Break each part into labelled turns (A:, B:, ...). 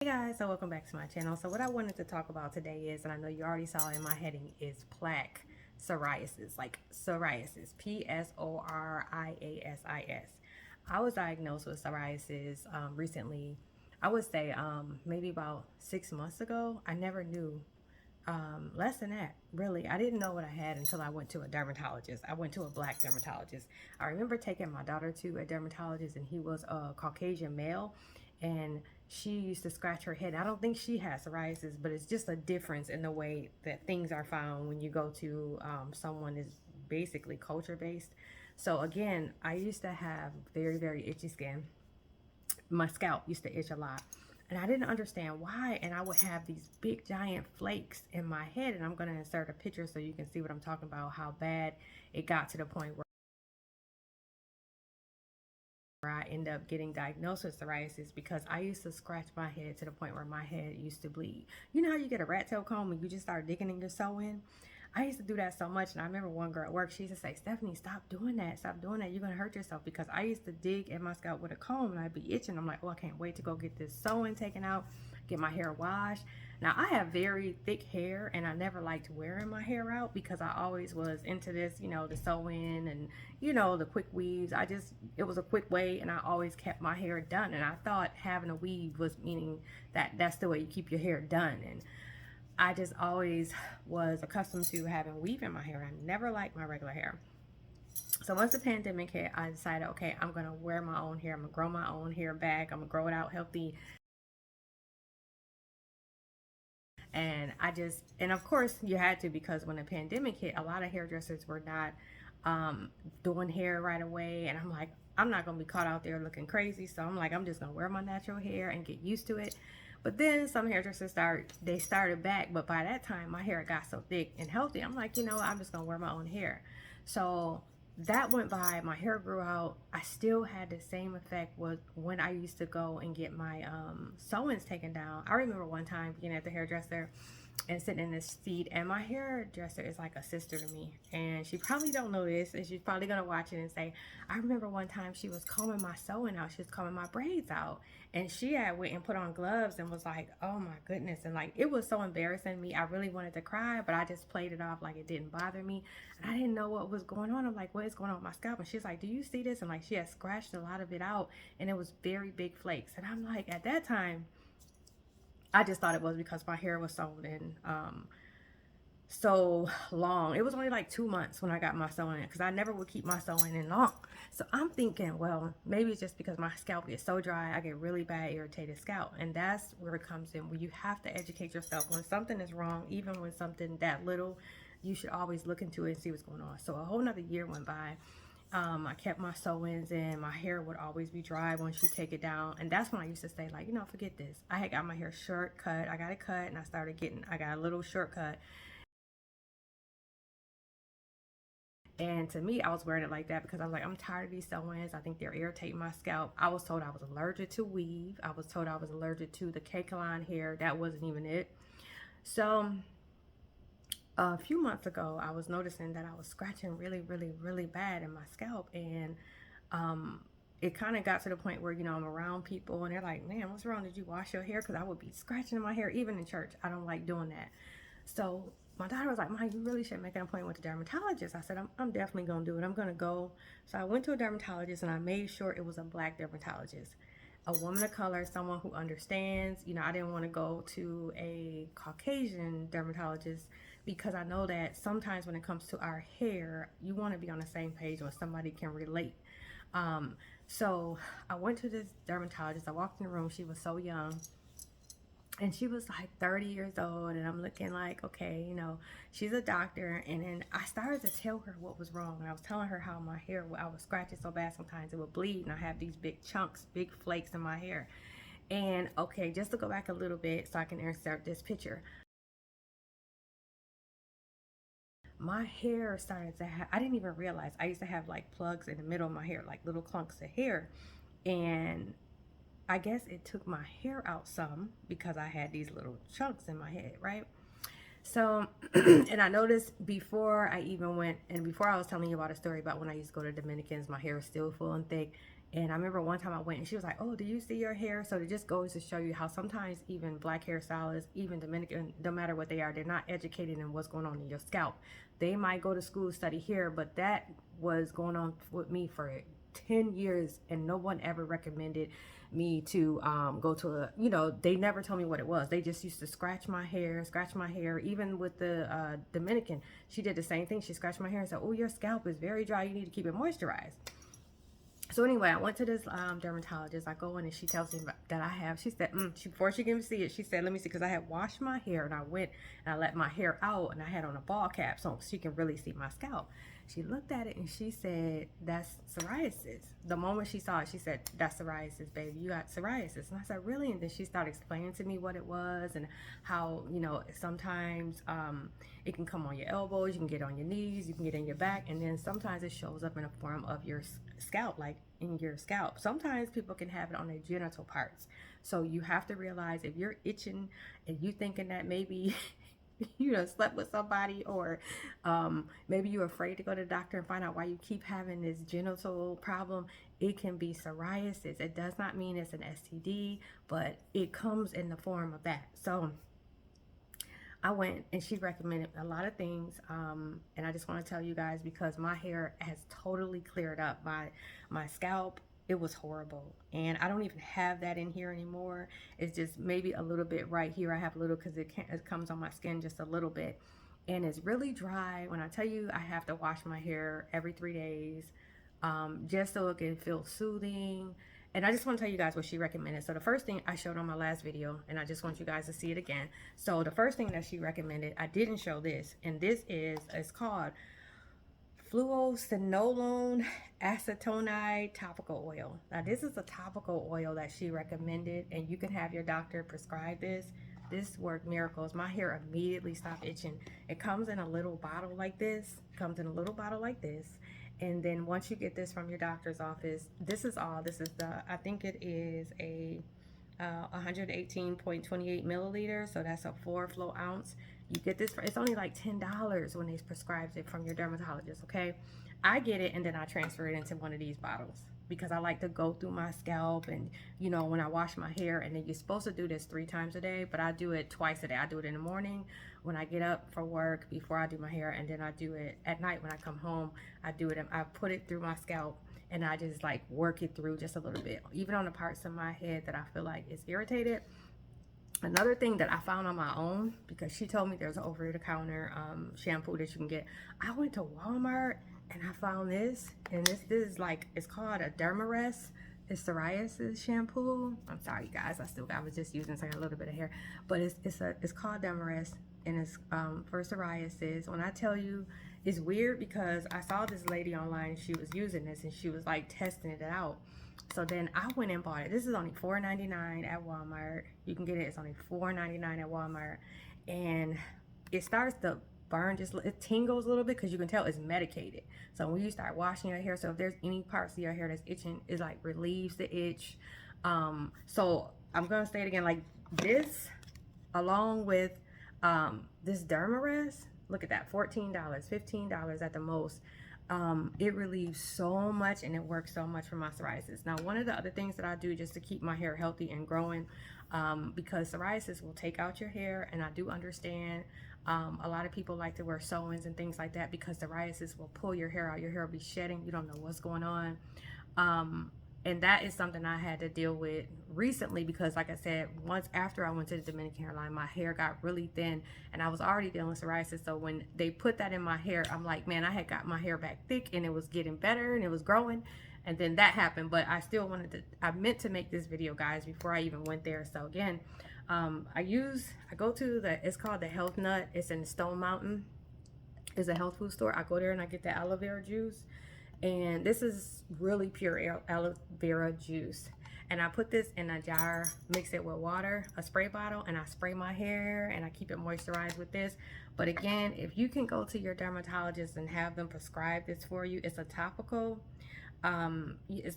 A: Hey guys, so welcome back to my channel. So what I wanted to talk about today is, and I know you already saw in my heading, is plaque psoriasis, like psoriasis, Psoriasis. I was diagnosed with psoriasis recently. I would say maybe about 6 months ago. I never knew. Less than that, really. I didn't know what I had until I went to a dermatologist. I went to a black dermatologist. I remember taking my daughter to a dermatologist, and he was a Caucasian male, and she used to scratch her head. I don't think she has psoriasis, but it's just a difference in the way that things are found when you go to someone is basically culture based. So again, I used to have very, very itchy skin. My scalp used to itch a lot, and I didn't understand why. And I would have these big giant flakes in my head, and I'm going to insert a picture so you can see what I'm talking about, how bad it got to the point where I end up getting diagnosed with psoriasis, because I used to scratch my head to the point where my head used to bleed. You know how you get a rat tail comb and you just start digging in your sewing? I used to do that so much, and I remember one girl at work, she used to say, Stephanie, stop doing that. Stop doing that. You're going to hurt yourself. Because I used to dig in my scalp with a comb and I'd be itching. I'm like, oh, I can't wait to go get this sewing taken out, get my hair washed. Now, I have very thick hair, and I never liked wearing my hair out because I always was into this, the sewing and, the quick weaves. It was a quick way, and I always kept my hair done. And I thought having a weave was meaning that that's the way you keep your hair done. And I just always was accustomed to having weave in my hair. I never liked my regular hair. So once the pandemic hit, I decided, okay, I'm going to wear my own hair. I'm going to grow my own hair back. I'm going to grow it out healthy. And of course you had to, because when the pandemic hit, a lot of hairdressers were not doing hair right away. And I'm like, I'm not going to be caught out there looking crazy. So I'm like, I'm just going to wear my natural hair and get used to it. But then some hairdressers started back. But by that time, my hair got so thick and healthy. I'm like, I'm just going to wear my own hair. So that went by. My hair grew out. I still had the same effect was when I used to go and get my sewings taken down. I remember one time being at the hairdresser and sitting in this seat, and my hairdresser is like a sister to me, and she probably don't know this, and she's probably gonna watch it and say, I remember one time she was combing my sewing out, she was combing my braids out, and she had went and put on gloves and was like, oh my goodness. And like, it was so embarrassing to me. I really wanted to cry, but I just played it off like it didn't bother me, and I didn't know what was going on. I'm like, what is going on with my scalp? And she's like, do you see this? And like, she had scratched a lot of it out, and it was very big flakes. And I'm like, at that time I just thought it was because my hair was sewn in so long. It was only like 2 months when I got my sewing in, because I never would keep my sewing in long. So I'm thinking, well, maybe it's just because my scalp gets so dry, I get really bad irritated scalp. And that's where it comes in, where you have to educate yourself. When something is wrong, even when something that little, you should always look into it and see what's going on. So a whole nother year went by. I kept my sewings, and my hair would always be dry once you take it down. And that's when I used to say, like, forget this. I had got my hair short cut. I got it cut, and I got a little shortcut. And to me, I was wearing it like that because I was like, I'm tired of these sewings. I think they're irritating my scalp. I was told I was allergic to weave. I was told I was allergic to the cake line hair. That wasn't even it. So a few months ago, I was noticing that I was scratching really, really, really bad in my scalp. And it kind of got to the point where, I'm around people and they're like, man, what's wrong? Did you wash your hair? Because I would be scratching in my hair, even in church. I don't like doing that. So my daughter was like, Mom, you really should make an appointment with the dermatologist. I said, I'm definitely going to do it. I'm going to go. So I went to a dermatologist, and I made sure it was a black dermatologist, a woman of color, someone who understands. I didn't want to go to a Caucasian dermatologist, because I know that sometimes when it comes to our hair, you want to be on the same page when somebody can relate. So I went to this dermatologist. I walked in the room. She was so young. And she was like 30 years old, and I'm looking like, okay, she's a doctor. And then I started to tell her what was wrong. And I was telling her how my hair, I was scratching so bad sometimes it would bleed, and I have these big chunks, big flakes in my hair. And okay, just to go back a little bit so I can insert this picture. My hair started to have, I didn't even realize, I used to have like plugs in the middle of my hair, like little clumps of hair. And I guess it took my hair out some because I had these little chunks in my head, right? So, and I noticed before I even went, and before I was telling you about a story about when I used to go to Dominicans, my hair was still full and thick. And I remember one time I went and she was like, oh, do you see your hair? So it just goes to show you how sometimes even black hairstylists, even Dominican, no matter what they are, they're not educated in what's going on in your scalp. They might go to school, study here, but that was going on with me for 10 years and no one ever recommended me to go to a, you know, they never told me what it was. They just used to scratch my hair. Even with the Dominican, she did the same thing. She scratched my hair and said, oh, your scalp is very dry, you need to keep it moisturized. So anyway, I went to this dermatologist. I go in and she tells me that I have, she said, before she can see it, she said, let me see, because I had washed my hair and I went and I let my hair out and I had on a ball cap so she can really see my scalp. She looked at it and she said, that's psoriasis. The moment she saw it, she said, that's psoriasis, baby. You got psoriasis. And I said, really? And then she started explaining to me what it was and how, you know, sometimes it can come on your elbows, you can get on your knees, you can get in your back, and then sometimes it shows up in a form of your scalp, like in your scalp. Sometimes people can have it on their genital parts. So you have to realize if you're itching and you thinking that maybe you know, slept with somebody, or maybe you're afraid to go to the doctor and find out why you keep having this genital problem, it can be psoriasis. It does not mean it's an STD, but it comes in the form of that. So I went and she recommended a lot of things, and I just want to tell you guys, because my hair has totally cleared up. My scalp, it was horrible, and I don't even have that in here anymore. It's just maybe a little bit right here. I have a little because it comes on my skin just a little bit, and it's really dry. When I tell you I have to wash my hair every 3 days, just so it can feel soothing. And I just want to tell you guys what she recommended. So the first thing I showed on my last video, and I just want you guys to see it again. So the first thing that she recommended, I didn't show this, and this is, it's called Fluocinolone Acetonide Topical Oil. Now this is a topical oil that she recommended, and you can have your doctor prescribe this. This worked miracles. My hair immediately stopped itching. It comes in a little bottle like this. And then once you get this from your doctor's office, this is the, I think it is a 118.28 milliliters. So that's a 4 flow ounce. You get this for, it's only like $10 when they prescribe it from your dermatologist, okay? I get it and then I transfer it into one of these bottles because I like to go through my scalp, and you know, when I wash my hair, and then you're supposed to do this 3 times a day, but I do it twice a day. I do it in the morning when I get up for work before I do my hair, and then I do it at night when I come home. I do it, and I put it through my scalp, and I just like work it through just a little bit, even on the parts of my head that I feel like is irritated. Another thing that I found on my own, because she told me there's an over-the-counter shampoo that you can get. I went to Walmart and I found this, and this is like, it's called a Dermarest Psoriasis shampoo. I'm sorry, you guys, I was just using a little bit of hair, but it's called Dermarest, and it's for psoriasis. When I tell you, it's weird because I saw this lady online, she was using this and she was like testing it out. So then I went and bought it. This is only $4.99 at Walmart. You can get it. It's only $4.99 at Walmart, and it starts to burn, just it tingles a little bit because you can tell it's medicated. So when you start washing your hair, so if there's any parts of your hair that's itching, it like relieves the itch. So I'm gonna say it again, like this, along with this Dermarest. Look at that, $14, $15 at the most. It relieves so much and it works so much for my psoriasis. Now, one of the other things that I do just to keep my hair healthy and growing, because psoriasis will take out your hair, and I do understand a lot of people like to wear sew-ins and things like that because psoriasis will pull your hair out. Your hair will be shedding. You don't know what's going on. And that is something I had to deal with recently because, like I said, once after I went to the Dominican hairline, my hair got really thin and I was already dealing with psoriasis. So when they put that in my hair, I'm like, man, I had got my hair back thick and it was getting better and it was growing. And then that happened, but I still I meant to make this video, guys, before I even went there. So again, I go to it's called the Health Nut. It's in Stone Mountain. It's a health food store. I go there and I get the aloe vera juice. And this is really pure aloe vera juice, and I put this in a jar, mix it with water, a spray bottle, and I spray my hair and I keep it moisturized with this. But again, if you can go to your dermatologist and have them prescribe this for you, it's a topical. It's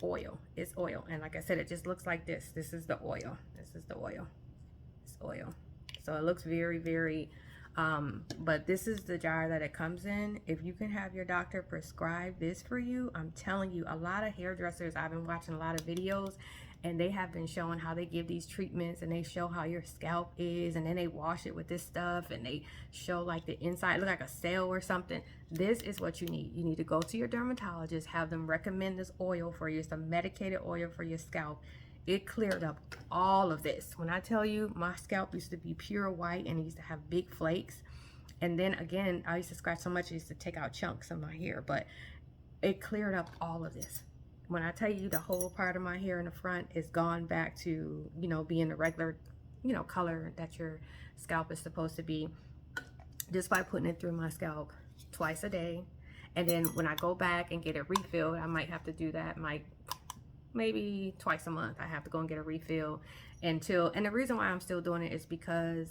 A: oil. It's oil, and like I said, it just looks like this. This is the oil. It's oil. So it looks very, very But this is the jar that it comes in. If you can have your doctor prescribe this for you, I'm telling you, a lot of hairdressers, I've been watching a lot of videos, and they have been showing how they give these treatments, and they show how your scalp is, and then they wash it with this stuff, and they show like the inside look like a cell or something. This is what you need. You need to go to your dermatologist, have them recommend this oil for you. It's a medicated oil for your scalp. It cleared up all of this. When I tell you, my scalp used to be pure white and it used to have big flakes. And then again, I used to scratch so much, I used to take out chunks of my hair, but it cleared up all of this. When I tell you the whole part of my hair in the front is gone back to, you know, being the regular, you know, color that your scalp is supposed to be, just by putting it through my scalp twice a day. And then when I go back and get it refilled, I might have to do that maybe twice a month. I have to go and get a refill and the reason why I'm still doing it is because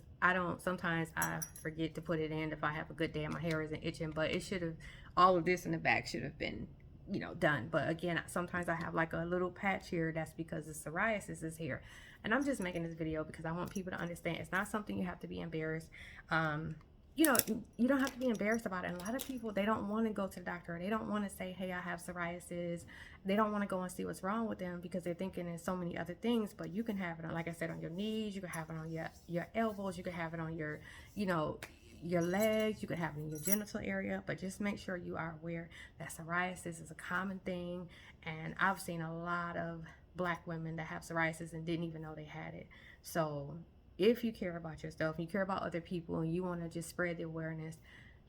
A: sometimes I forget to put it in if I have a good day and my hair isn't itching, but it should have, all of this in the back should have been, you know, done. But again, sometimes I have like a little patch here. That's because the psoriasis is here. And I'm just making this video because I want people to understand it's not something you have to be embarrassed. You know, you don't have to be embarrassed about it. And a lot of people, they don't want to go to the doctor. They don't want to say, hey, I have psoriasis. They don't want to go and see what's wrong with them because they're thinking there's so many other things. But you can have it on, like I said, on your knees. You can have it on your elbows. You can have it on your, you know, your legs. You can have it in your genital area. But just make sure you are aware that psoriasis is a common thing. And I've seen a lot of Black women that have psoriasis and didn't even know they had it. So if you care about yourself, you care about other people, and you want to just spread the awareness,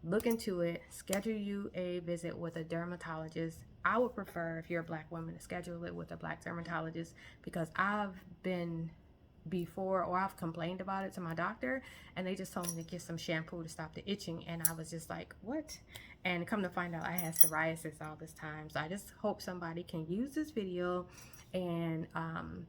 A: look into it. Schedule you a visit with a dermatologist. I would prefer, if you're a Black woman, to schedule it with a Black dermatologist, because I've been before, or I've complained about it to my doctor, and they just told me to get some shampoo to stop the itching, and I was just like, what? And come to find out, I had psoriasis all this time. So I just hope somebody can use this video and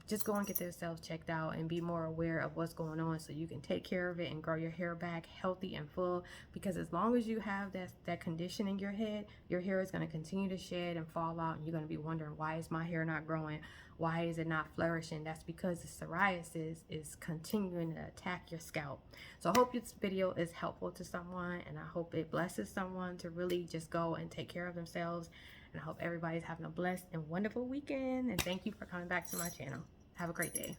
A: just go and get themselves checked out and be more aware of what's going on, so you can take care of it and grow your hair back healthy and full. Because as long as you have that condition in your head, your hair is going to continue to shed and fall out, and you're going to be wondering, why is my hair not growing? Why is it not flourishing? That's because the psoriasis is continuing to attack your scalp. So I hope this video is helpful to someone, and I hope it blesses someone to really just go and take care of themselves. And I hope everybody's having a blessed and wonderful weekend. And thank you for coming back to my channel. Have a great day.